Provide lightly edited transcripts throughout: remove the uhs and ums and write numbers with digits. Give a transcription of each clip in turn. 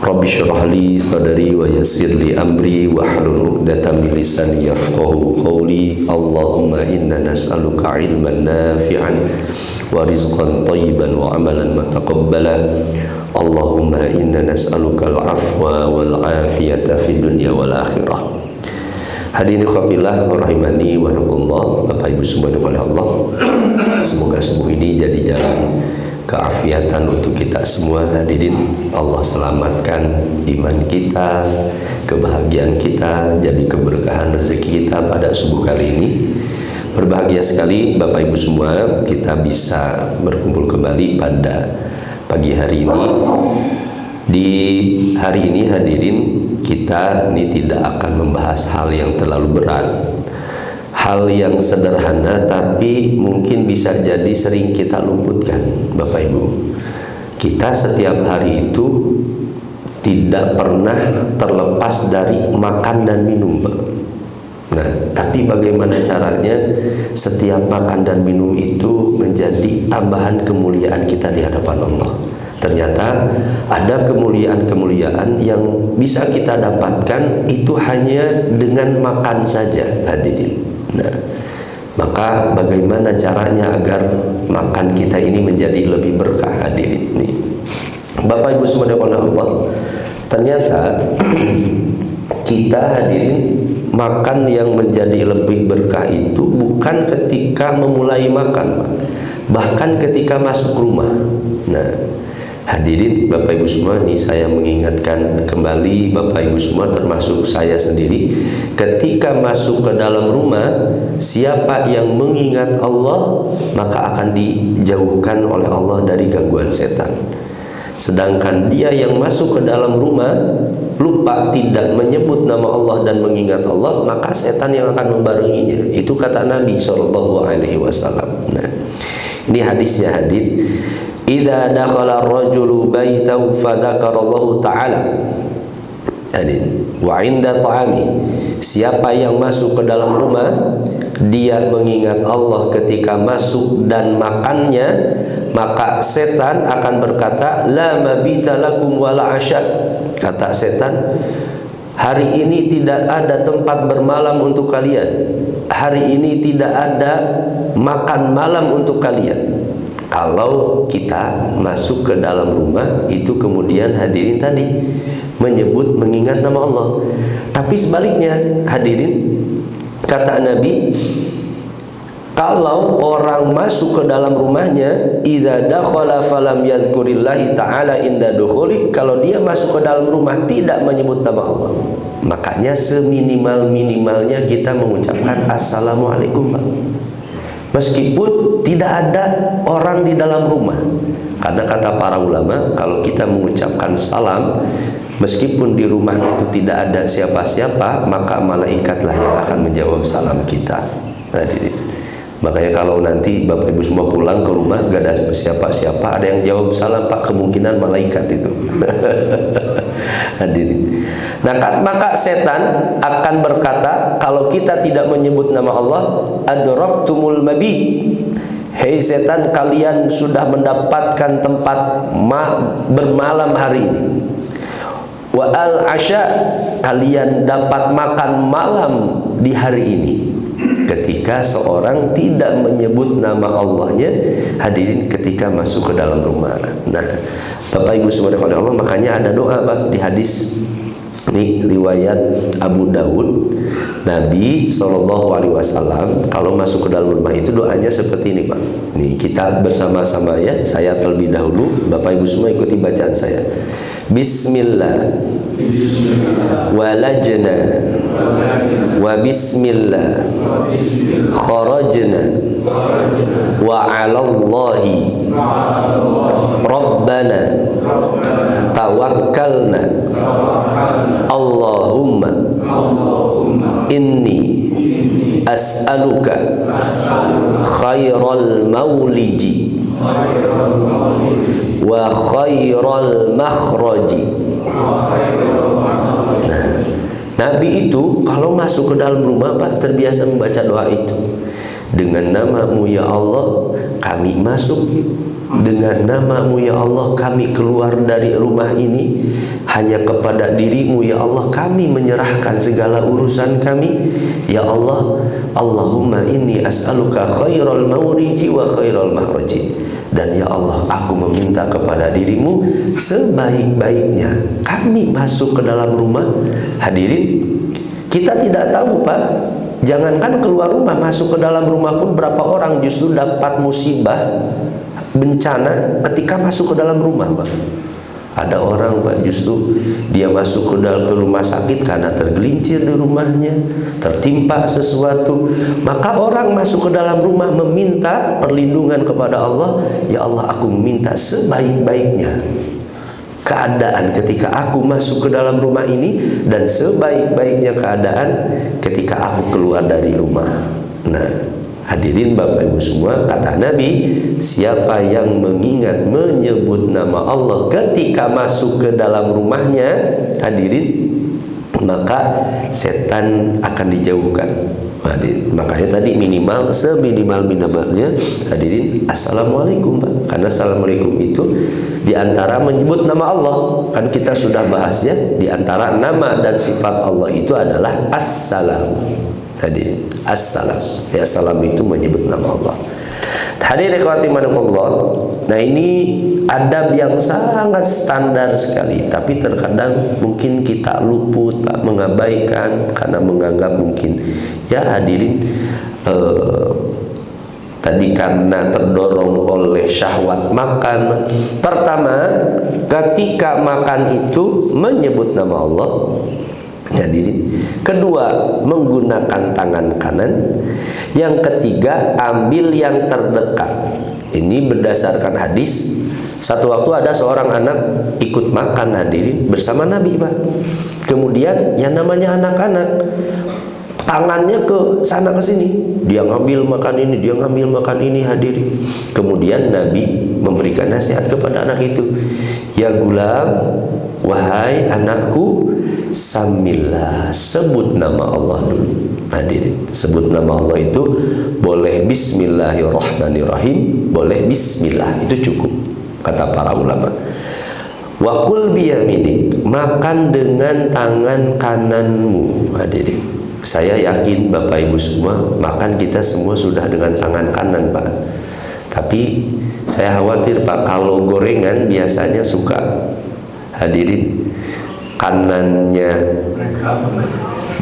Rabbi shrah li sadri wa yassir li amri wahlul 'uqdatam min lisani yafqahu qawli. Allahumma inna nas'aluka 'ilman nafi'an wa rizqan thayyiban wa 'amalan mutaqabbala. Allahumma inna nas'aluka al-'afwa wal 'afiyata fid dunya wal akhirah. Hadirin khafillah rahimani wa rahimakumullah, Bapak Ibu semua oleh Allah. Semoga semua ini jadi jalan keafiatan untuk kita semua. Hadirin, Allah selamatkan iman kita, kebahagiaan kita, jadi keberkahan rezeki kita pada subuh kali ini. Berbahagia sekali Bapak Ibu semua, kita bisa berkumpul kembali pada pagi hari ini. Di hari ini hadirin, kita ini tidak akan membahas hal yang terlalu berat, hal yang sederhana tapi mungkin bisa jadi sering kita luputkan. Bapak Ibu, kita setiap hari itu tidak pernah terlepas dari makan dan minum, Pak. Nah, tapi bagaimana caranya setiap makan dan minum itu menjadi tambahan kemuliaan kita di hadapan Allah. Ternyata ada kemuliaan-kemuliaan yang bisa kita dapatkan itu hanya dengan makan saja, hadirin. Nah, maka bagaimana caranya agar makan kita ini menjadi lebih berkah, hadirin? Nih, Bapak Ibu semua oleh Allah, ternyata kita hadirin makan yang menjadi lebih berkah itu bukan ketika memulai makan, bahkan ketika masuk rumah. Nah, hadirin Bapak Ibu semua, nih saya mengingatkan kembali Bapak Ibu semua termasuk saya sendiri, ketika masuk ke dalam rumah, siapa yang mengingat Allah maka akan dijauhkan oleh Allah dari gangguan setan. Sedangkan dia yang masuk ke dalam rumah lupa tidak menyebut nama Allah dan mengingat Allah, maka setan yang akan membarenginya. Itu kata Nabi SAW. Nah, ini hadisnya hadir. Idza dakhala ar-rajulu baitahu fadzakarallahu ta'ala. Wa 'inda ta'ami. Siapa yang masuk ke dalam rumah, dia mengingat Allah ketika masuk dan makannya, maka setan akan berkata, la mabita lakum wala 'asya. Kata setan, hari ini tidak ada tempat bermalam untuk kalian. Hari ini tidak ada makan malam untuk kalian. Kalau kita masuk ke dalam rumah itu kemudian hadirin tadi menyebut mengingat nama Allah. Tapi sebaliknya hadirin, kata Nabi, kalau orang masuk ke dalam rumahnya, idza dakhala falam yadhkurillahi ta'ala inda dukhuli, kalau dia masuk ke dalam rumah tidak menyebut nama Allah, makanya seminimal-minimalnya kita mengucapkan assalamualaikum, Pak. Meskipun tidak ada orang di dalam rumah. Karena kata para ulama, kalau kita mengucapkan salam, meskipun di rumah itu tidak ada siapa-siapa, maka malaikatlah yang akan menjawab salam kita. Makanya kalau nanti Bapak Ibu semua pulang ke rumah gak ada siapa-siapa, ada yang jawab salam, Pak, kemungkinan malaikat itu. Hadirin. Nah, maka setan akan berkata, kalau kita tidak menyebut nama Allah, adraktumul mabit. Hei setan, kalian sudah mendapatkan tempat bermalam hari ini. Wa al-asya, kalian dapat makan malam di hari ini. Ketika seorang tidak menyebut nama Allahnya, hadirin, ketika masuk ke dalam rumah. Nah, Bapak Ibu semua oleh Allah, makanya ada doa, Pak, di hadis ini riwayat Abu Daud. Nabi SAW kalau masuk ke dalam rumah itu doanya seperti ini, Pak. Nih kita bersama-sama ya. Saya terlebih dahulu, Bapak Ibu semua ikuti bacaan saya. Bismillah, walajna, wa bismillah, kharajna, wa alallahi rabbana tawakkalna, Allahumma inni as'aluka khairal mauliji wa khairal makhraji. Nabi itu kalau masuk ke dalam rumah, Pak, terbiasa membaca doa itu. Dengan nama-Mu ya Allah kami masuk, dengan nama-Mu ya Allah kami keluar dari rumah ini, hanya kepada diri-Mu ya Allah kami menyerahkan segala urusan kami ya Allah. Allahumma inni as'aluka khairal mawriji wa khairal mahraji. Dan ya Allah aku meminta kepada diri-Mu sebaik-baiknya kami masuk ke dalam rumah. Hadirin, kita tidak tahu Pak, jangankan keluar rumah, masuk ke dalam rumah pun berapa orang justru dapat musibah, bencana ketika masuk ke dalam rumah Pak. Ada orang Pak justru dia masuk ke rumah sakit karena tergelincir di rumahnya, tertimpa sesuatu. Maka orang masuk ke dalam rumah meminta perlindungan kepada Allah. Ya Allah aku meminta sebaik-baiknya keadaan ketika aku masuk ke dalam rumah ini, dan sebaik-baiknya keadaan ketika aku keluar dari rumah. Nah hadirin Bapak Ibu semua, kata Nabi, siapa yang mengingat menyebut nama Allah ketika masuk ke dalam rumahnya, hadirin, maka setan akan dijauhkan. Hadirin, makanya tadi minimal seminimal-minimalnya hadirin assalamualaikum Pak, karena assalamualaikum itu diantara menyebut nama Allah. Kan kita sudah bahas ya, diantara nama dan sifat Allah itu adalah assalam. Tadi assalam, ya salam itu menyebut nama Allah. Hadirin ikhwati manaqullah. Nah ini adab yang sangat standar sekali, tapi terkadang mungkin kita luput Pak, mengabaikan karena menganggap mungkin ya hadirin tadi karena terdorong oleh syahwat makan. Pertama, ketika makan itu menyebut nama Allah. Hadirin, kedua menggunakan tangan kanan. Yang ketiga ambil yang terdekat. Ini berdasarkan hadis. Satu waktu ada seorang anak ikut makan hadirin bersama Nabi Pak. Kemudian yang namanya anak-anak tangannya ke sana ke sini, dia ngambil makan ini, dia ngambil makan ini hadirin. Kemudian Nabi memberikan nasihat kepada anak itu, ya gulam, wahai anakku, samillah, sebut nama Allah dulu. Hadirin, sebut nama Allah itu boleh bismillahirrahmanirrahim, boleh bismillah, itu cukup kata para ulama. Wa qul biyaminik, makan dengan tangan kananmu. Hadirin, saya yakin Bapak Ibu semua makan kita semua sudah dengan tangan kanan Pak. Tapi saya khawatir Pak, kalau gorengan biasanya suka hadirin kanannya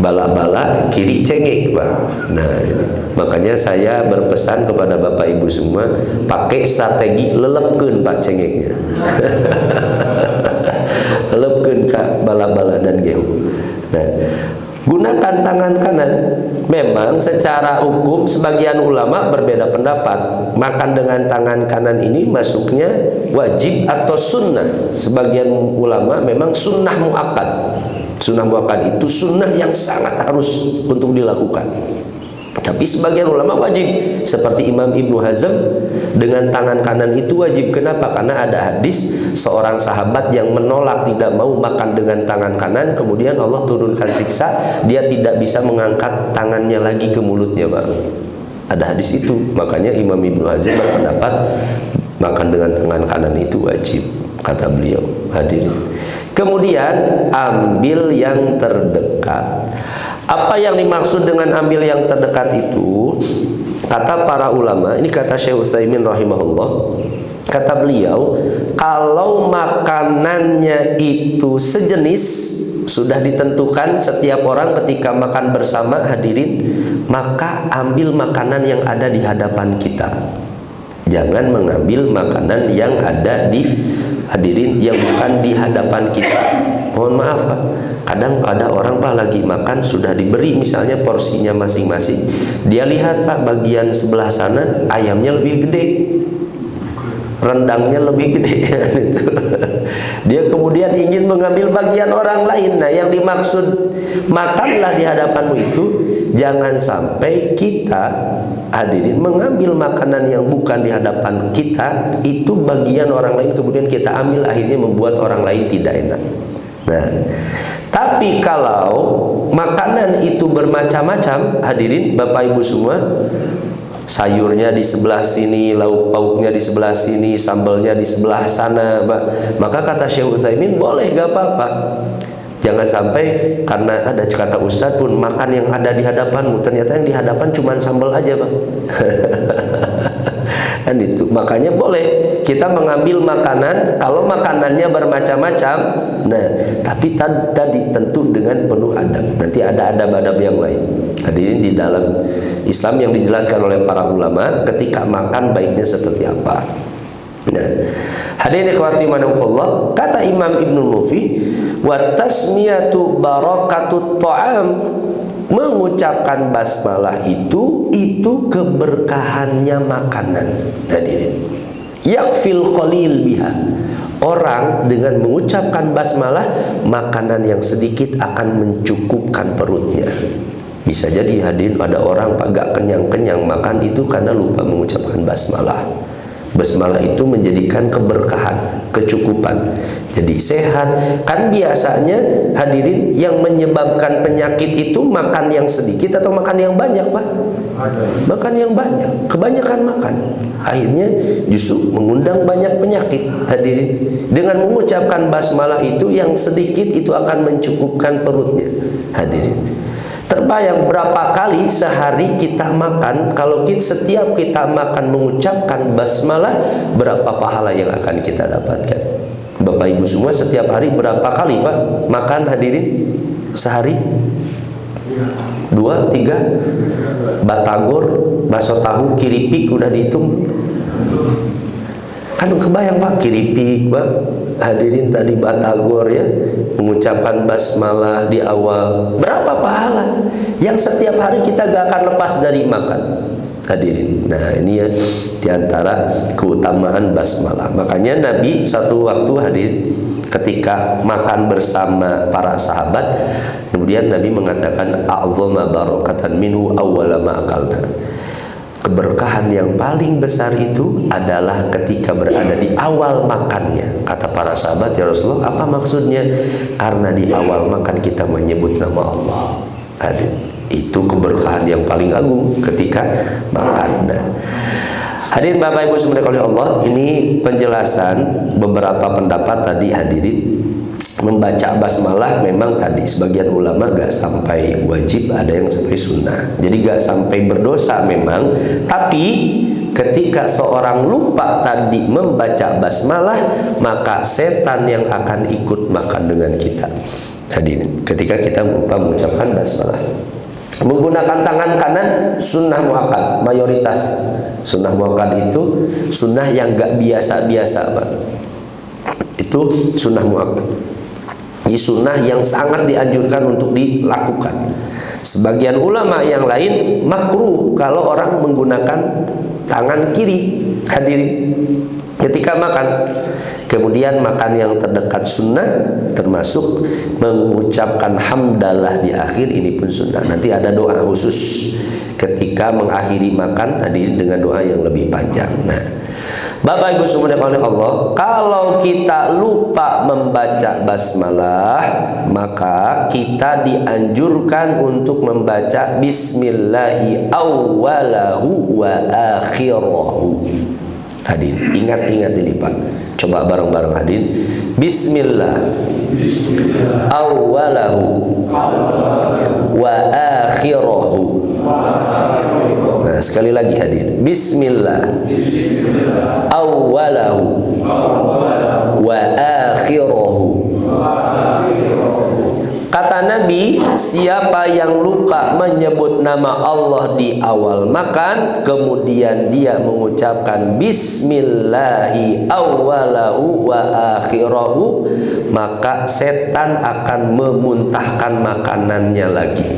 bala-bala, kiri cengek Pak. Nah ini. Makanya saya berpesan kepada Bapak Ibu semua, pakai strategi lelepkeun Pak cengeknya. Lelepkeun Kak bala-bala dan gehu. Nah, gunakan tangan kanan. Memang secara hukum sebagian ulama berbeda pendapat. Makan dengan tangan kanan ini masuknya wajib atau sunnah. Sebagian ulama memang sunnah muakkad. Sunnah muakkad itu sunnah yang sangat harus untuk dilakukan. Tapi sebagian ulama wajib, seperti Imam Ibnu Hazm dengan tangan kanan itu wajib. Kenapa? Karena ada hadis seorang sahabat yang menolak, tidak mau makan dengan tangan kanan, kemudian Allah turunkan siksa, dia tidak bisa mengangkat tangannya lagi ke mulutnya Pak. Ada hadis itu. Makanya Imam Ibnu Hazm berpendapat makan dengan tangan kanan itu wajib, kata beliau. Hadirin, kemudian ambil yang terdekat. Apa yang dimaksud dengan ambil yang terdekat itu? Kata para ulama, ini kata Syekh Utsaimin rahimahullah, kata beliau, kalau makanannya itu sejenis, sudah ditentukan setiap orang ketika makan bersama hadirin, maka ambil makanan yang ada di hadapan kita. Jangan mengambil makanan yang ada di hadirin yang bukan di hadapan kita. Mohon maaf Pak, kadang ada orang Pak lagi makan, sudah diberi misalnya porsinya masing-masing, dia lihat Pak bagian sebelah sana ayamnya lebih gede, rendangnya lebih gede gitu. Dia kemudian ingin mengambil bagian orang lain. Nah yang dimaksud makanlah di hadapanmu itu, jangan sampai kita hadirin mengambil makanan yang bukan di hadapan kita, itu bagian orang lain kemudian kita ambil, akhirnya membuat orang lain tidak enak. Nah, tapi kalau makanan itu bermacam-macam hadirin Bapak Ibu semua, sayurnya di sebelah sini, lauk pauknya di sebelah sini, sambalnya di sebelah sana, maka kata Syekh Utsaimin boleh, gak apa-apa. Jangan sampai karena ada kata Ustadz pun makan yang ada di hadapanmu, ternyata yang di hadapan cuma sambal aja, Pak. Kan itu. Makanya boleh kita mengambil makanan kalau makanannya bermacam-macam. Nah, tapi tadi tentu dengan penuh adab. Nanti ada adab-adab yang lain. Hadirin di dalam Islam yang dijelaskan oleh para ulama ketika makan baiknya seperti apa. Nah, hadirin ikhwati manaqullah, kata Imam Ibnul Mufih, wa tasmiyatu barakatut ta'am, mengucapkan basmalah itu keberkahannya makanan. Hadirin, yakfil qalil biha, orang dengan mengucapkan basmalah makanan yang sedikit akan mencukupkan perutnya. Bisa jadi hadirin ada orang agak kenyang-kenyang makan itu karena lupa mengucapkan basmalah. Basmalah itu menjadikan keberkahan, kecukupan, jadi sehat. Kan biasanya hadirin yang menyebabkan penyakit itu makan yang sedikit atau makan yang banyak, Pak? Makan yang banyak, kebanyakan makan, akhirnya justru mengundang banyak penyakit. Hadirin, dengan mengucapkan basmalah itu yang sedikit itu akan mencukupkan perutnya. Hadirin, terbayang berapa kali sehari kita makan? Kalau setiap kita makan mengucapkan basmalah, berapa pahala yang akan kita dapatkan? Bapak Ibu semua, setiap hari berapa kali, Pak, makan hadirin? Sehari? 2, 3? Batagor, bakso tahu, kiripik udah dihitung? Kan kebayang, Pak, kiripik, Pak, hadirin, tadi batagor ya, mengucapkan basmalah di awal, berapa pahala yang setiap hari kita gak akan lepas dari makan, hadirin. Nah, ini ya diantara keutamaan basmalah. Makanya Nabi satu waktu hadirin ketika makan bersama para sahabat, kemudian Nabi mengatakan a'zama barakatan minhu awwala ma akalna. Keberkahan yang paling besar itu adalah ketika berada di awal makannya. Kata para sahabat, ya Rasulullah, apa maksudnya? Karena di awal makan kita menyebut nama Allah. Itu keberkahan yang paling agung ketika makan. Nah, hadirin Bapak Ibu semua oleh Allah, ini penjelasan beberapa pendapat tadi hadirin. Membaca basmalah memang tadi sebagian ulama gak sampai wajib, ada yang sampai sunnah. Jadi gak sampai berdosa memang. Tapi ketika seorang lupa tadi membaca basmalah, maka setan yang akan ikut makan dengan kita. Hadirin, ketika kita lupa mengucapkan basmalah. Menggunakan tangan kanan sunnah muakkad, mayoritas sunnah muakkad itu sunnah yang gak biasa-biasa, Pak. Itu sunnah muakkad. Ini sunnah yang sangat dianjurkan untuk dilakukan. Sebagian ulama yang lain makruh kalau orang menggunakan tangan kiri, hadirin, ketika makan. Kemudian makan yang terdekat sunnah, termasuk mengucapkan hamdalah di akhir, ini pun sunnah. Nanti ada doa khusus ketika mengakhiri makan, hadirin, dengan doa yang lebih panjang. Nah, Bapak Ibu semua oleh Allah, kalau kita lupa membaca basmalah, maka kita dianjurkan untuk membaca bismillahi awwalahu wa akhirahu. Hadirin, ingat-ingat ini, Pak. Coba bareng-bareng hadirin. Bismillah awwalahu wa akhirahu. Nah, sekali lagi hadirin. Bismillah awwalahu wa akhirahu. Kata Nabi, siapa yang lupa menyebut nama Allah di awal makan, kemudian dia mengucapkan bismillahi awwalahu wa akhirahu, maka setan akan memuntahkan makanannya lagi.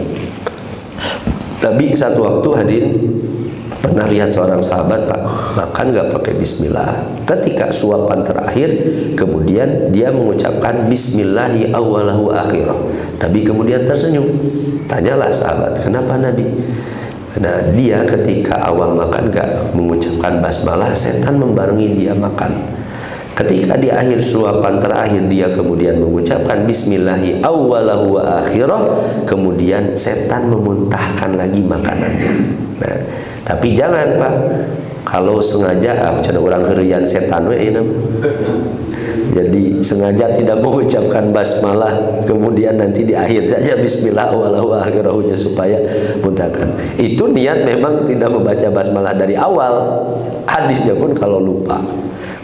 Nabi satu waktu hadirin pernah lihat seorang sahabat, Pak, makan gak pakai bismillah. Ketika suapan terakhir, kemudian dia mengucapkan bismillahi awwalahu akhirah. Nabi kemudian tersenyum. Tanyalah sahabat, kenapa Nabi? Karena dia ketika awal makan gak mengucapkan basmalah, setan membarengi dia makan. Ketika di akhir suapan terakhir dia kemudian mengucapkan bismillahi awwalahu wa akhirah, kemudian setan memuntahkan lagi makanannya. Nah, tapi jangan Pak, kalau sengaja cina orang herian setan we ini. Jadi sengaja tidak mengucapkan basmalah, kemudian nanti di akhir saja bismillah awwalahu wa akhirahunya supaya muntahkan. Itu niat memang tidak membaca basmalah dari awal. Hadisnya pun kalau lupa.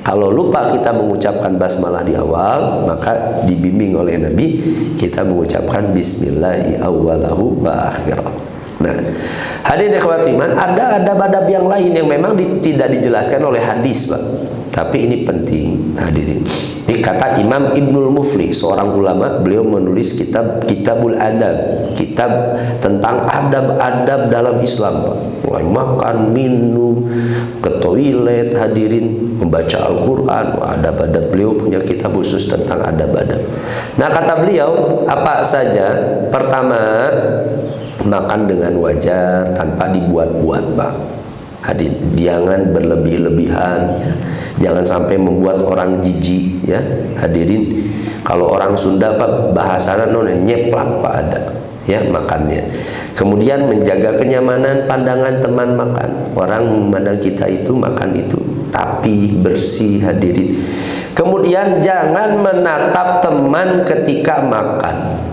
Kalau lupa kita mengucapkan basmalah di awal, maka dibimbing oleh Nabi kita mengucapkan bismillahi awwalahu wa akhirah. Nah, hadirin ikhwati iman, ada adab-adab yang lain yang memang tidak dijelaskan oleh hadis, Pak. Tapi ini penting, hadirin. Ini kata Imam Ibnul Muflih, seorang ulama, beliau menulis Kitabul Adab, kitab tentang adab-adab dalam Islam, Pak. Mulai makan, minum, ke toilet, hadirin, membaca Al-Quran, adab-adab. Beliau punya kitab khusus tentang adab-adab. Nah, kata beliau, apa saja? Pertama, makan dengan wajar tanpa dibuat-buat, Pak. Hadirin, jangan berlebih-lebihan, ya. Jangan sampai membuat orang jijik, ya. Hadirin, kalau orang Sunda Pak bahasanya nyeplak Pak ada, ya, makannya. Kemudian menjaga kenyamanan pandangan teman makan. Orang memandang kita itu makan itu rapi, bersih, hadirin. Kemudian jangan menatap teman ketika makan.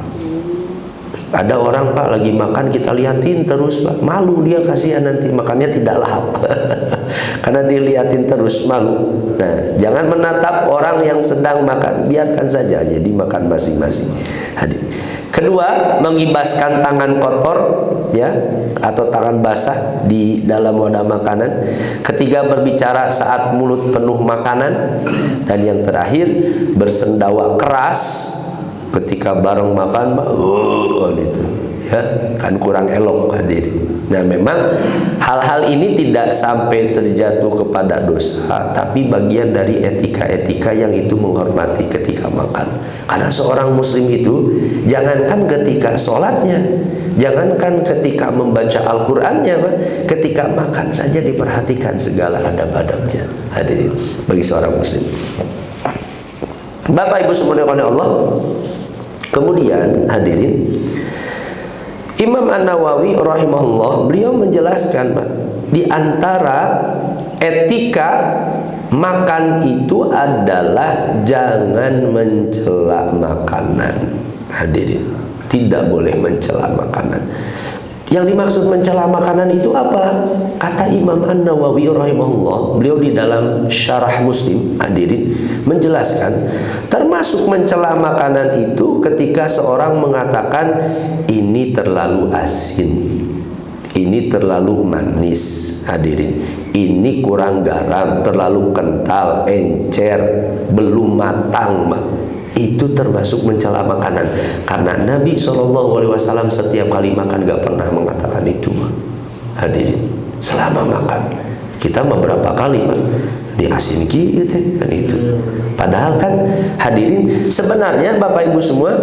Ada orang Pak lagi makan kita liatin terus Pak, malu dia, kasihan nanti makannya tidak lahap karena diliatin terus, malu. Nah, jangan menatap orang yang sedang makan, biarkan saja jadi makan masing-masing. Kedua, mengibaskan tangan kotor, ya, atau tangan basah di dalam wadah makanan. Ketiga, berbicara saat mulut penuh makanan. Dan yang terakhir, bersendawa keras ketika bareng makan, itu, ya, kan kurang elok, hadirin. Nah, memang hal-hal ini tidak sampai terjatuh kepada dosa, tapi bagian dari etika-etika yang itu menghormati ketika makan. Karena seorang muslim itu jangankan ketika sholatnya, jangankan ketika membaca Al-Qur'annya, ketika makan saja diperhatikan segala adab-adabnya, hadirin, bagi seorang muslim. Bapak Ibu semuanya Allah. Kemudian hadirin, Imam An-Nawawi rahimahullah, beliau menjelaskan, Pak, di antara etika makan itu adalah jangan mencela makanan. Hadirin, tidak boleh mencela makanan. Yang dimaksud mencela makanan itu apa? Kata Imam An-Nawawi rahimahullah, beliau di dalam Syarah Muslim, hadirin, menjelaskan termasuk mencela makanan itu ketika seorang mengatakan ini terlalu asin, ini terlalu manis, hadirin, ini kurang garam, terlalu kental, encer, belum matang, itu termasuk mencela makanan. Karena Nabi SAW setiap kali makan gak pernah mengatakan itu, hadirin. Selama makan kita beberapa kali di asin gitu kan itu. Padahal kan hadirin, sebenarnya Bapak Ibu semua,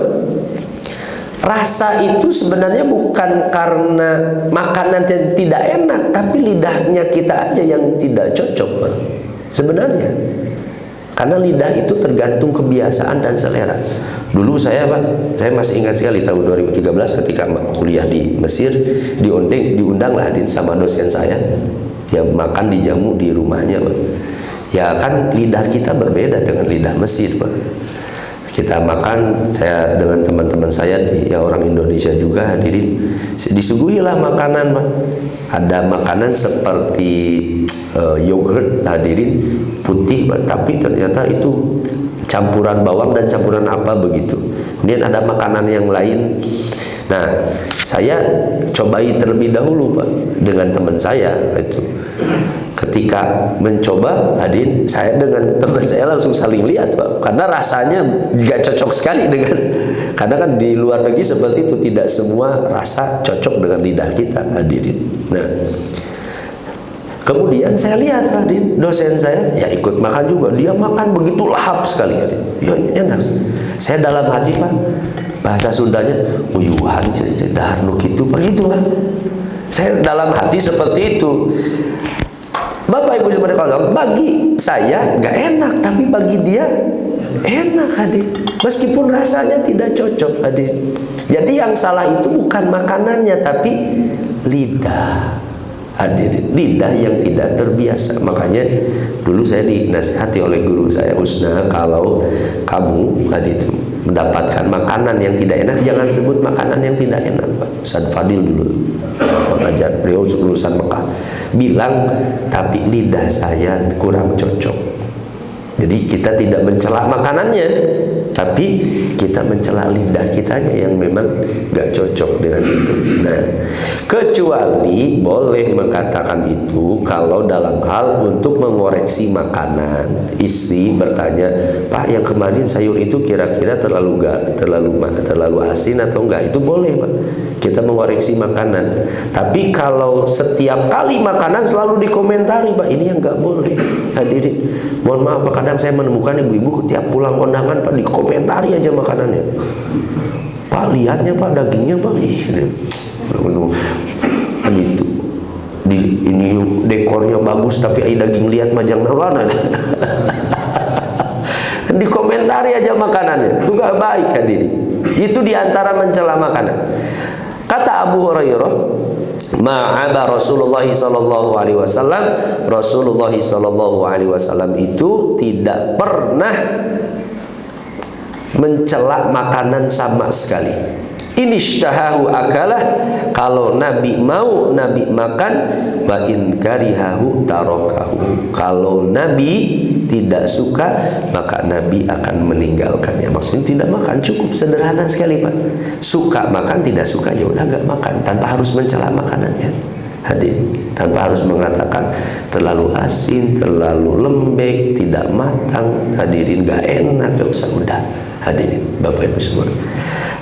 rasa itu sebenarnya bukan karena makanan yang tidak enak, tapi lidahnya kita aja yang tidak cocok, sebenarnya. Karena lidah itu tergantung kebiasaan dan selera. Dulu saya masih ingat sekali tahun 2013 ketika kuliah di Mesir, diundanglah sama dosen saya. Dia makan dijamu di rumahnya, Pak. Ya kan lidah kita berbeda dengan lidah Mesir, Pak. Kita makan, saya dengan teman-teman saya yang orang Indonesia juga, hadirin, disuguhilah makanan, Pak. Ada makanan seperti yogurt, hadirin, putih, Pak, tapi ternyata itu campuran bawang dan campuran apa begitu. Kemudian ada makanan yang lain. Nah, saya cobai terlebih dahulu, Pak, dengan teman saya itu. Ketika mencoba, hadirin, saya dengan teman saya langsung saling lihat, Pak, karena rasanya gak cocok sekali dengan, karena kan di luar negeri seperti itu, tidak semua rasa cocok dengan lidah kita, hadirin. Nah, kemudian saya lihat, hadirin, dosen saya ya ikut makan juga. Dia makan begitu lahap sekali, hadirin. Ya enak. Saya dalam hati, Pak, bahasa Sundanya, uyuhan, dahar nuk itu, begitu, Pak. Saya dalam hati seperti itu. Bapak Ibu sebenarnya, bagi saya nggak enak, tapi bagi dia enak hadir. Meskipun rasanya tidak cocok hadir. Jadi yang salah itu bukan makanannya, tapi lidah. Hadirin, lidah yang tidak terbiasa. Makanya dulu saya dinasihati oleh guru saya, Usna, kalau kamu itu mendapatkan makanan yang tidak enak, jangan sebut makanan yang tidak enak, Pak. Ustaz Fadil dulu pengajar, beliau lulusan Mekah, bilang tapi lidah saya kurang cocok. Jadi kita tidak mencela makanannya, tapi kita mencela lidah kitanya yang memang gak cocok dengan itu. Nah, kecuali boleh mengatakan itu kalau dalam hal untuk mengoreksi makanan. Istri bertanya, Pak, yang kemarin sayur itu kira-kira terlalu asin atau enggak? Itu boleh, Pak. Kita mengoreksi makanan. Tapi kalau setiap kali makanan selalu dikomentari, Pak, ini yang nggak boleh. Hadirin, mohon maaf, Pak, kadang saya menemukan ibu-ibu tiap pulang kondangan, Pak, dikomentari aja makanannya. Pak, lihatnya, Pak, dagingnya, Pak, itu ini dekornya bagus tapi daging lihat majang nawana. Dikomentari aja makanannya, itu nggak baik, hadirin. Itu diantara mencela makanan. Kata Abu Hurairah, ma'aba Rasulullah sallallahu alaihi wasallam, Rasulullah sallallahu alaihi wasallam itu tidak pernah mencela makanan sama sekali. Inishtahahu akalah, kalau Nabi mau Nabi makan, wa in karihahu tarokahu, kalau Nabi tidak suka maka Nabi akan meninggalkannya. Maksudnya tidak makan, cukup sederhana sekali, Pak. Suka makan, tidak suka ya udah nggak makan, tanpa harus mencela makanannya. Hadir, tanpa harus mengatakan terlalu asin, terlalu lembek, tidak matang. Hadirin, nggak enak, nggak usah, udah. Hadirin, Bapak Ibu semua.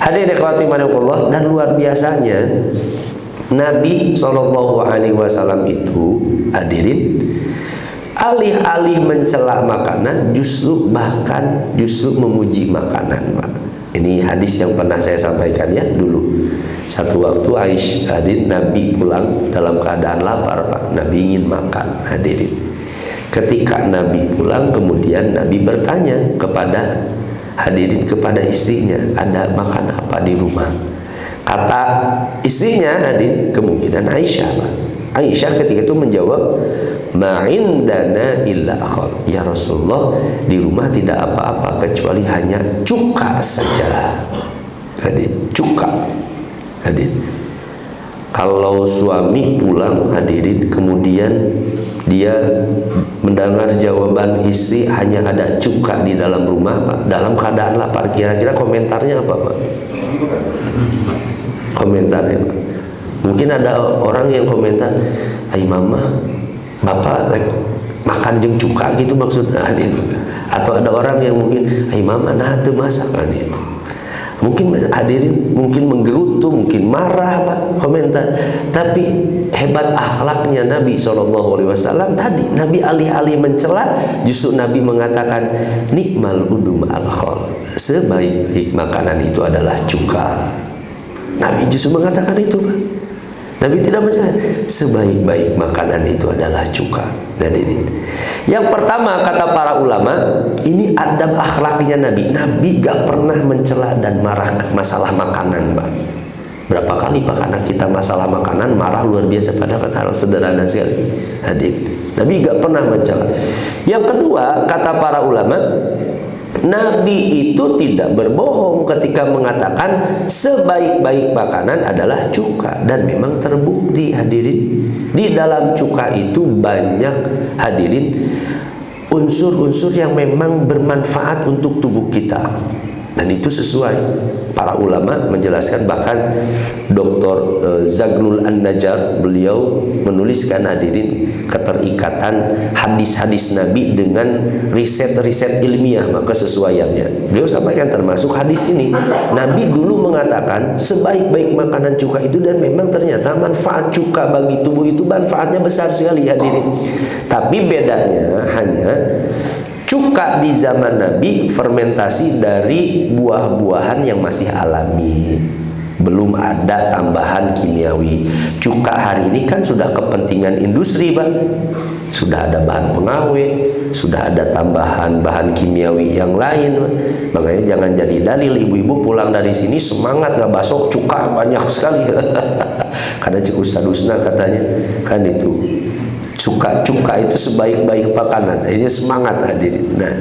Hadirin ikhwati Allah, dan luar biasanya Nabi SAW itu, hadirin, alih-alih mencela makanan, justru memuji makanan, Pak. Ini hadis yang pernah saya sampaikan ya dulu. Satu waktu Aisyah, hadirin, Nabi pulang dalam keadaan lapar, Pak. Nabi ingin makan, hadirin. Ketika Nabi pulang, kemudian Nabi bertanya kepada hadirin, kepada istrinya, ada makan apa di rumah? Kata istrinya, hadirin, kemungkinan Aisyah, Pak. Aisyah ketika itu menjawab, ma'indana illa akhal, ya Rasulullah, di rumah tidak apa-apa kecuali hanya cuka saja. Hadirin, cuka. Hadirin, kalau suami pulang, hadirin, kemudian dia mendengar jawaban istri hanya ada cuka di dalam rumah, Pak, dalam keadaan lapar, kira-kira komentarnya apa, Pak? Komentarnya, Pak, mungkin ada orang yang komentar, ay mama, bapak makan jeung cuka gitu maksudnya, itu. Atau ada orang yang mungkin, ay mama, nah itu masakan itu. Mungkin hadirin, mungkin menggerutu, mungkin marah, Pak, komentar. Tapi hebat akhlaknya Nabi SAW tadi, Nabi alih-alih mencela, justru Nabi mengatakan, nikmal udum al-khol, sebaik-baik makanan itu adalah cuka. Nabi justru mengatakan itu, Pak. Nabi tidak mencela, sebaik-baik makanan itu adalah cuka. Jadi yang pertama, kata para ulama, ini adab akhlaknya Nabi. Nabi gak pernah mencela dan marah masalah makanan, Pak. Berapa kali, Pak, karena kita masalah makanan marah luar biasa, padahal hal sederhana sekali. Hadir, Nabi gak pernah mencela. Yang kedua, kata para ulama, Nabi itu tidak berbohong ketika mengatakan sebaik-baik makanan adalah cuka. Dan memang terbukti, hadirin, di dalam cuka itu banyak, hadirin, unsur-unsur yang memang bermanfaat untuk tubuh kita. Dan itu sesuai. Para ulama menjelaskan, bahkan Dr. Zaglul An-Najjar, beliau menuliskan, hadirin, keterikatan hadis-hadis Nabi dengan riset-riset ilmiah, maka kesesuaiannya. Beliau sampaikan termasuk hadis ini. Nabi dulu mengatakan sebaik-baik makanan cuka itu, dan memang ternyata manfaat cuka bagi tubuh itu manfaatnya besar sekali, hadirin. Tapi bedanya hanya cuka di zaman Nabi fermentasi dari buah-buahan yang masih alami, belum ada tambahan kimiawi. Cuka hari ini kan sudah kepentingan industri, Pak. sudah ada bahan pengawet, sudah ada tambahan bahan kimiawi yang lain. Makanya jangan jadi dalil ibu-ibu pulang dari sini semangat nggak bakso cuka banyak sekali. Karena cik Ustaz Husna katanya kan itu cuka itu sebaik-baik makanan. Ini semangat hadirin. Nah,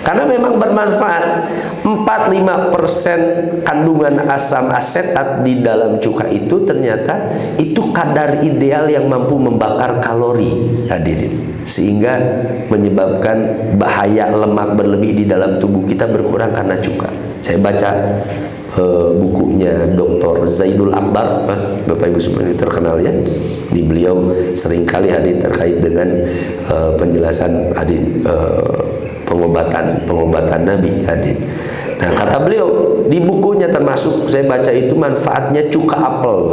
karena memang bermanfaat. 4-5% kandungan asam asetat di dalam cuka itu ternyata itu kadar ideal yang mampu membakar kalori hadirin, sehingga menyebabkan bahaya lemak berlebih di dalam tubuh kita berkurang karena cuka. Saya baca bukunya Dr. Zaidul Akbar, Bapak Ibu semua ini terkenal ya. Di beliau seringkali hadir terkait dengan penjelasan pengobatan Nabi hadir. Nah, kata beliau di bukunya termasuk saya baca itu manfaatnya cuka apel.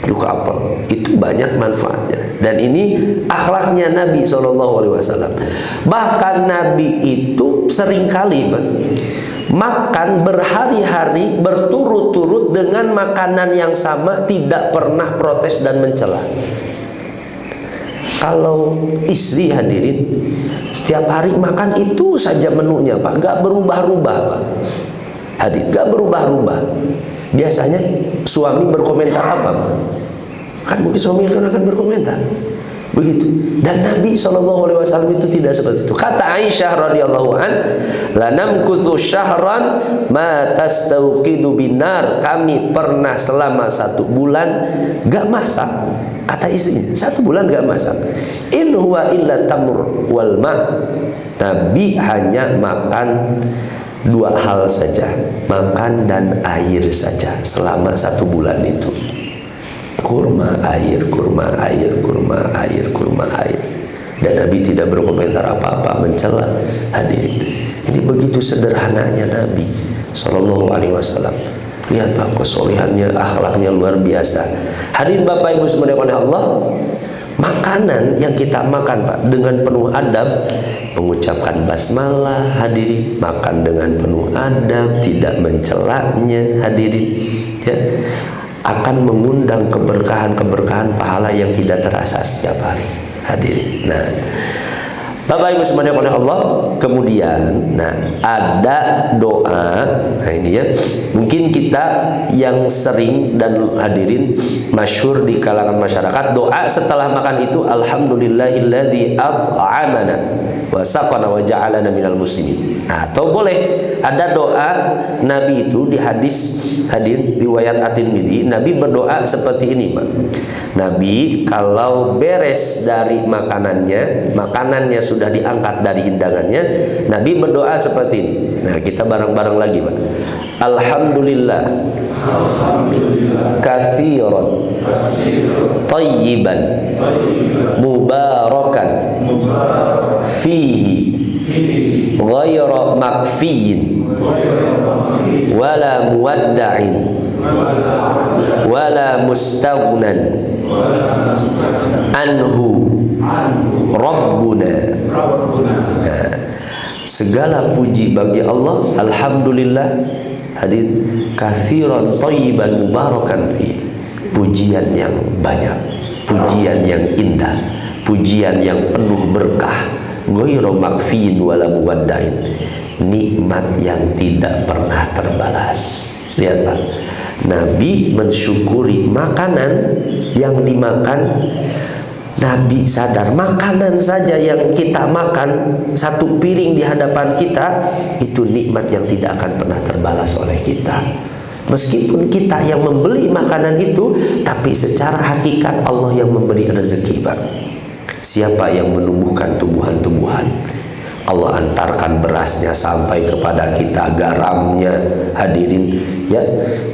Cuka apel itu banyak manfaatnya, dan ini akhlaknya Nabi SAW. Bahkan Nabi itu seringkali makan berhari-hari berturut-turut dengan makanan yang sama, tidak pernah protes dan mencela. Kalau istri hadirin setiap hari makan itu saja menunya Pak, nggak berubah-ubah Pak hadirin, nggak berubah-ubah. Biasanya suami berkomentar apa Pak? Kan mungkin suami akan berkomentar begitu. Dan Nabi SAW itu tidak seperti itu. Kata Aisyah radhiyallahu an, lanamkuthu syahran ma tastauqidu binar, kami pernah selama 1 bulan gak masak. Kata istrinya 1 bulan gak masak. In huwa illa tamur wal ma, Nabi hanya makan 2 hal saja, makan dan air saja selama 1 bulan itu. Kurma air, kurma air, kurma air, kurma air. Dan Nabi tidak berkomentar apa-apa, mencela hadirin. Ini begitu sederhananya Nabi SAW. Lihat Pak, kesolehannya, akhlaknya luar biasa. Hadirin Bapak Ibu semuanya Allah, makanan yang kita makan Pak dengan penuh adab, mengucapkan basmalah hadirin, makan dengan penuh adab, tidak mencelanya hadirin ya, akan mengundang keberkahan-keberkahan pahala yang tidak terasa setiap hari hadirin. Nah, Bapak Ibu semuanya oleh Allah, kemudian ada doa. Nah ini ya, mungkin kita yang sering dan hadirin masyhur di kalangan masyarakat, doa setelah makan itu alhamdulillahilladzi at'amana wa saqana wa ja'alana minal muslimin. Atau boleh ada doa Nabi itu di hadis hadirin riwayat At-Tirmidzi, Nabi berdoa seperti ini Pak. Nabi kalau beres dari makanannya sudah diangkat dari hidangannya, Nabi berdoa seperti ini. Nah, kita bareng-bareng lagi Pak. Alhamdulillah katsiran thayyiban mubarakan fihi ghayra makfiyin wala muwadda'in wala mustaghnan anhu rabbuna. Nah, segala puji bagi Allah, alhamdulillah hadir katsiran thayyiban mubarakan fi, pujian yang banyak, pujian yang indah, pujian yang penuh berkah, ghairu makfiin wala muwadda'in, nikmat yang tidak pernah terbalas. Lihat Pak, Nabi mensyukuri makanan yang dimakan. Nabi sadar makanan saja yang kita makan, 1 piring di hadapan kita, itu nikmat yang tidak akan pernah terbalas oleh kita. Meskipun kita yang membeli makanan itu, tapi secara hakikat Allah yang memberi rezeki Pak. Siapa yang menumbuhkan tumbuhan-tumbuhan? Allah antarkan berasnya sampai kepada kita, garamnya hadirin ya,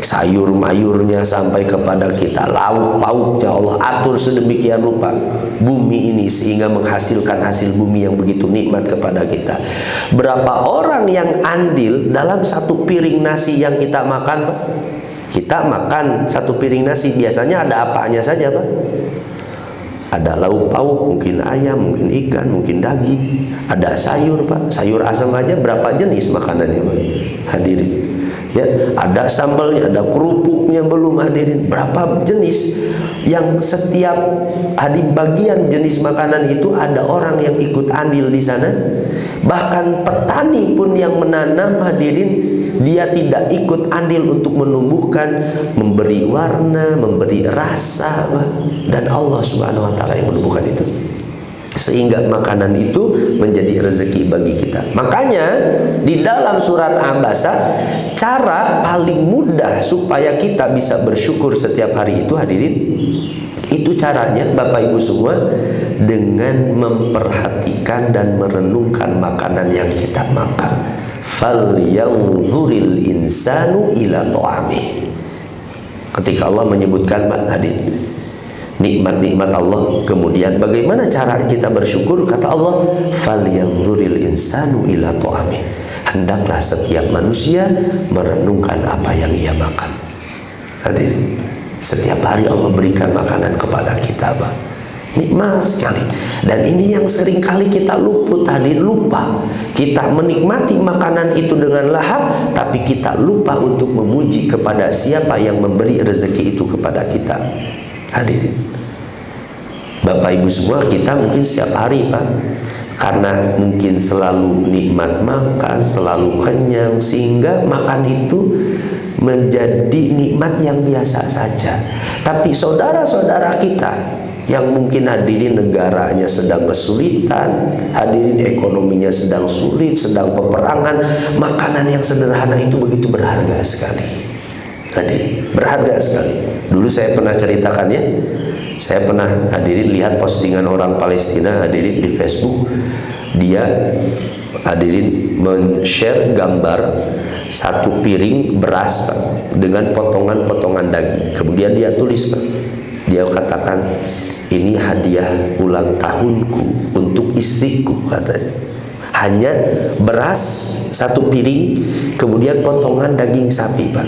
sayur mayurnya sampai kepada kita, lauk pauknya Allah atur sedemikian rupa bumi ini sehingga menghasilkan hasil bumi yang begitu nikmat kepada kita. Berapa orang yang andil dalam 1 piring nasi yang kita makan Pak? Kita makan 1 piring nasi, biasanya ada apanya saja Pak? Ada lauk pauk, mungkin ayam, mungkin ikan, mungkin daging. Ada sayur Pak, sayur asam aja berapa jenis makanannya Pak? Hadirin Ya, ada sambelnya, ada kerupuknya belum hadirin. Berapa jenis yang setiap bagian jenis makanan itu ada orang yang ikut andil di sana. Bahkan petani pun yang menanam hadirin, dia tidak ikut andil untuk menumbuhkan, memberi warna, memberi rasa, dan Allah Subhanahu wa taala yang menumbuhkan itu. Sehingga makanan itu menjadi rezeki bagi kita. Makanya di dalam surat Abasa, cara paling mudah supaya kita bisa bersyukur setiap hari itu hadirin, itu caranya Bapak Ibu semua, dengan memperhatikan dan merenungkan makanan yang kita makan. Falyanzuril insanu ila ta'amih. Ketika Allah menyebutkan hadirin nikmat-nikmat Allah, kemudian bagaimana cara kita bersyukur, kata Allah, falyanzuril insanu ila ta'amih. Hendaklah setiap manusia merenungkan apa yang ia makan. Hadirin, setiap hari Allah berikan makanan kepada kita, Bang. Nikmat sekali. Dan ini yang sering kali kita luput, hadirin, lupa. Kita menikmati makanan itu dengan lahap, tapi kita lupa untuk memuji kepada siapa yang memberi rezeki itu kepada kita. Hadirin, Bapak Ibu semua, kita mungkin setiap hari, Pak, karena mungkin selalu nikmat makan, selalu kenyang, sehingga makan itu menjadi nikmat yang biasa saja. Tapi saudara-saudara kita yang mungkin hadirin negaranya sedang kesulitan, hadirin ekonominya sedang sulit, sedang peperangan, makanan yang sederhana itu begitu berharga sekali. Hadirin, berharga sekali. Dulu saya pernah ceritakan, ya, saya pernah hadirin lihat postingan orang Palestina hadirin di Facebook. Dia hadirin men-share gambar satu piring beras, Pak, dengan potongan-potongan daging. Kemudian dia tulis, Pak, dia katakan, ini hadiah ulang tahunku untuk istriku, katanya. Hanya beras satu piring, kemudian potongan daging sapi, Pak.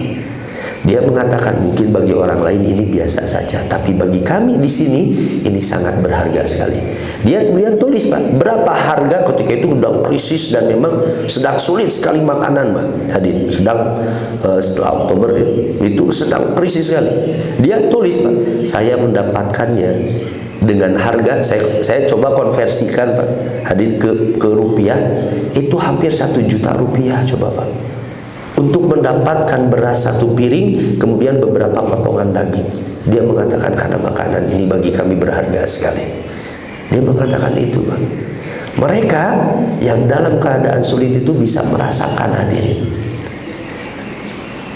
Dia mengatakan mungkin bagi orang lain ini biasa saja, tapi bagi kami di sini ini sangat berharga sekali. Dia kemudian tulis, Pak, berapa harga ketika itu sedang krisis dan memang sedang sulit sekali makanan, Pak. Hadirin, sedang setelah Oktober itu sedang krisis sekali. Dia tulis, Pak, saya mendapatkannya dengan harga, saya coba konversikan, Pak, hadirin, ke rupiah, itu hampir 1 juta rupiah, coba, Pak, untuk mendapatkan beras satu piring, kemudian beberapa potongan daging. Dia mengatakan karena makanan ini bagi kami berharga sekali. Dia mengatakan itu, Pak. Mereka yang dalam keadaan sulit itu bisa merasakan, hadirin,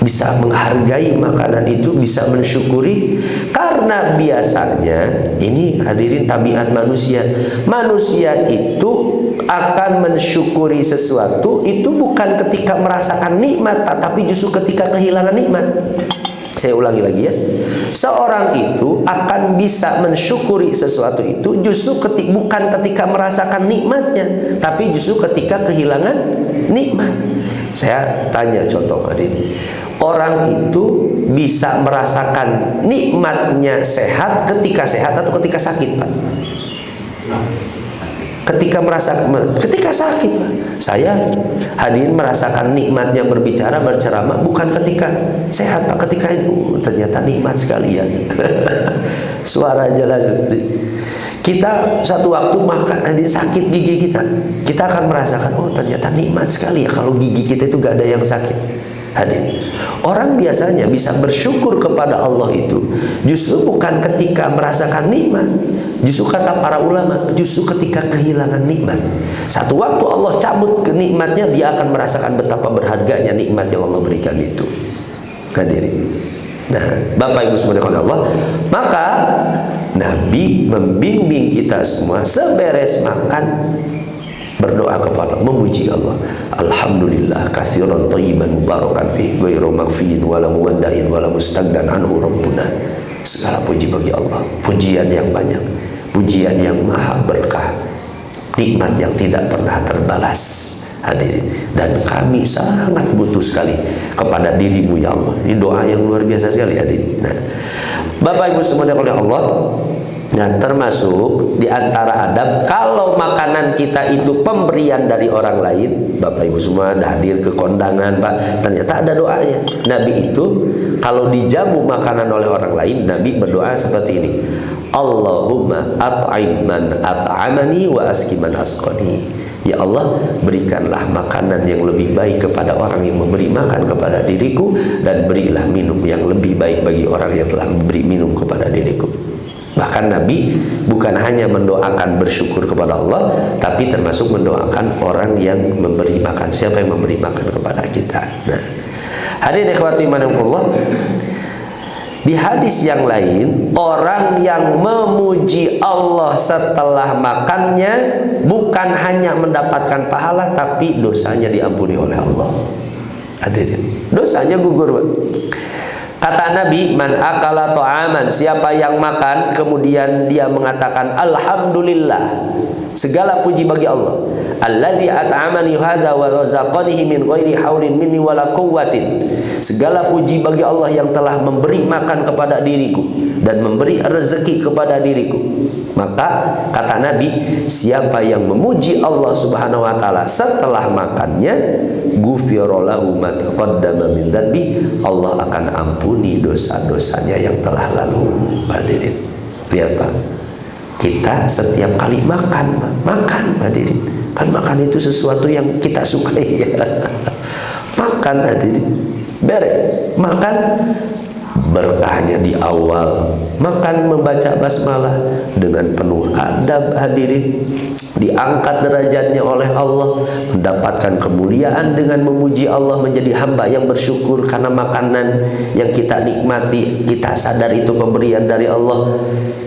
bisa menghargai makanan itu, bisa mensyukuri. Karena biasanya ini hadirin tabiat manusia. Manusia itu akan mensyukuri sesuatu itu bukan ketika merasakan nikmat, Pak, tapi justru ketika kehilangan nikmat. Saya ulangi lagi, ya. Seorang itu akan bisa mensyukuri sesuatu itu justru bukan ketika merasakan nikmatnya, tapi justru ketika kehilangan nikmat. Saya tanya contoh, hadirin. Orang itu bisa merasakan nikmatnya sehat ketika sehat atau ketika sakit, Pak? Ketika sakit, Pak. Saya hadirin merasakan nikmatnya berbicara, berceramah bukan ketika sehat, Pak. Ketika itu ternyata nikmat sekali, ya. Suara jelas. Kita satu waktu makan, sakit gigi kita akan merasakan, oh ternyata nikmat sekali, ya, kalau gigi kita itu gak ada yang sakit. Hadirin, orang biasanya bisa bersyukur kepada Allah itu justru bukan ketika merasakan nikmat, justru kata para ulama, justru ketika kehilangan nikmat. Satu waktu Allah cabut kenikmatnya, dia akan merasakan betapa berharganya nikmat yang Allah berikan itu. Hadirin, nah, Bapak Ibu subhanahu Allah, maka Nabi membimbing kita semua seberes makan berdoa kepada, memuji Allah. Alhamdulillah katsiran thayyiban mubarakan fi ghairu maghfiin wala muwaddain wala mustagdan anhu rabbuna. Segala puji bagi Allah, pujian yang banyak, pujian yang maha berkah, nikmat yang tidak pernah terbalas. Hadirin, dan kami sangat butuh sekali kepada dirimu, ya Allah. Ini doa yang luar biasa sekali, hadirin. Nah, Bapak Ibu semuanya oleh Allah, Nah, termasuk di antara adab, kalau makanan kita itu pemberian dari orang lain, Bapak Ibu semua hadir ke kondangan, Pak, ternyata ada doanya. Nabi itu kalau dijamu makanan oleh orang lain, Nabi berdoa seperti ini: Allahumma at'im man at'amani wa aski man asqani. Ya Allah, berikanlah makanan yang lebih baik kepada orang yang memberi makan kepada diriku, dan berilah minum yang lebih baik bagi orang yang telah memberi minum kepada diriku. Bahkan Nabi bukan hanya mendoakan bersyukur kepada Allah, tapi termasuk mendoakan orang yang memberi makan, siapa yang memberi makan kepada kita. Nah, hadirin ikhwati manamullah, di hadis yang lain, orang yang memuji Allah setelah makannya bukan hanya mendapatkan pahala, tapi dosanya diampuni oleh Allah. Hadirin, dosanya gugur, Pak. Kata Nabi, man akala ta'aman, siapa yang makan kemudian dia mengatakan alhamdulillah, segala puji bagi Allah, alladzi at'amani hadza wa razaqanihi min ghairi haulin minni wala quwwatin, segala puji bagi Allah yang telah memberi makan kepada diriku dan memberi rezeki kepada diriku. Maka kata Nabi, siapa yang memuji Allah Subhanahu wa taala setelah makannya, ghufira lahu ma taqaddama min dzanbi, Allah akan ampuni dosa-dosanya yang telah lalu. Hadirin, lihat Pak, kita setiap kali makan hadirin, kan makan itu sesuatu yang kita sukai ya. Makan hadirin, makan berkahnya di awal, makan membaca basmalah dengan penuh adab hadirin, diangkat derajatnya oleh Allah, mendapatkan kemuliaan dengan memuji Allah, menjadi hamba yang bersyukur karena makanan yang kita nikmati, kita sadar itu pemberian dari Allah.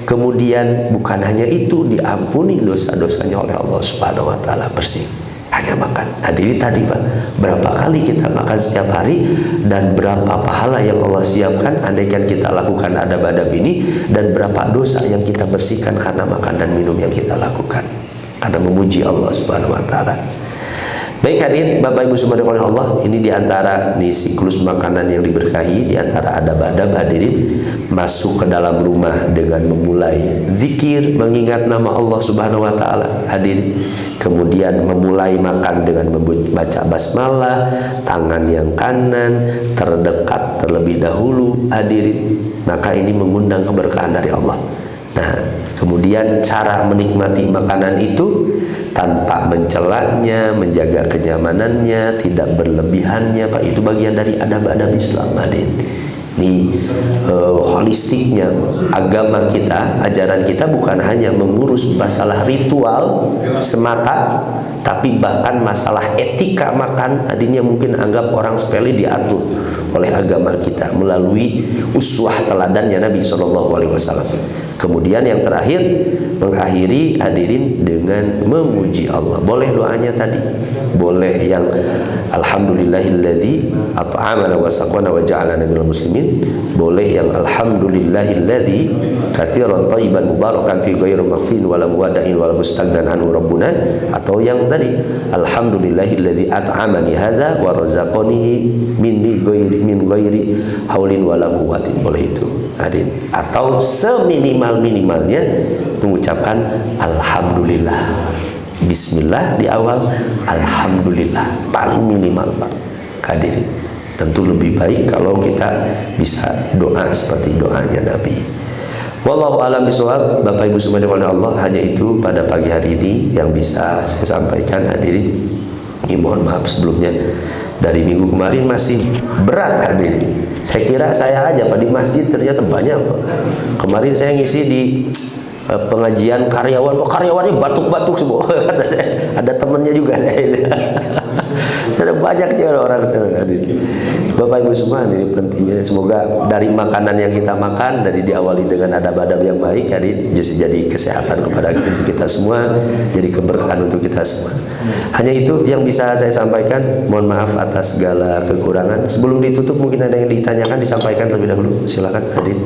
Kemudian bukan hanya itu, diampuni dosa-dosanya oleh Allah Subhanahu wa taala, bersih hanya makan. Hadirin, tadi Pak, berapa kali kita makan setiap hari dan berapa pahala yang Allah siapkan andaikan kita lakukan adab-adab ini, dan berapa dosa yang kita bersihkan karena makan dan minum yang kita lakukan karena memuji Allah Subhanahu wa taala. Baik hadirin, Bapak Ibu semua oleh Allah, ini diantara di siklus makanan yang diberkahi, diantara adab-adab hadirin, masuk ke dalam rumah dengan memulai zikir, mengingat nama Allah Subhanahu wa taala hadirin. Kemudian memulai makan dengan membaca basmalah, tangan yang kanan terdekat terlebih dahulu hadirin. Maka ini mengundang keberkahan dari Allah. Nah, kemudian cara menikmati makanan itu tanpa mencelanya, menjaga kenyamanannya, tidak berlebihannya, Pak, itu bagian dari adab-adab Islam hadirin. Ini holistiknya agama kita, ajaran kita bukan hanya mengurus masalah ritual semata, tapi bahkan masalah etika makan hadirin yang mungkin anggap orang sepele diatur oleh agama kita melalui uswah teladannya Nabi SAW. Kemudian yang terakhir, mengakhiri hadirin dengan memuji Allah. Boleh doanya tadi, boleh yang alhamdulillahilladzi at'amana wa saqana wa ja'alana minal muslimin, boleh yang alhamdulillahilladzi katsiran thayyiban mubarakan fi ghairi maghfin wala muwaddain wala mustaghnan anhu rabbuna, atau yang tadi alhamdulillahilladzi at'amani hadza wa razaqanihi min ghairi haulin wala quwwatin, boleh itu hadirin. Atau seminimal-minimalnya mengucapkan alhamdulillah, bismillah di awal, alhamdulillah, paling minimal Pak hadirin. Tentu lebih baik kalau kita bisa doa seperti doanya Nabi. Wallahu a'lam bishawab. Bapak Ibu semua oleh Allah, hanya itu pada pagi hari ini yang bisa saya sampaikan hadirin. Mohon maaf sebelumnya, dari minggu kemarin masih berat hadirin. Saya kira saya aja Pak di masjid, ternyata banyak Pak. Kemarin saya ngisi di pengajian karyawan, karyawannya batuk-batuk semua. Kata saya, ada temennya juga saya. Ada banyak juga orang sana hadirin. Bapak Ibu semua, ini pentingnya semoga dari makanan yang kita makan, dari diawali dengan adab-adab yang baik hadirin, justru jadi kesehatan kepada kita semua, jadi keberkahan untuk kita semua. Hanya itu yang bisa saya sampaikan. Mohon maaf atas segala kekurangan. Sebelum ditutup mungkin ada yang ditanyakan, disampaikan terlebih dahulu. Silakan hadirin.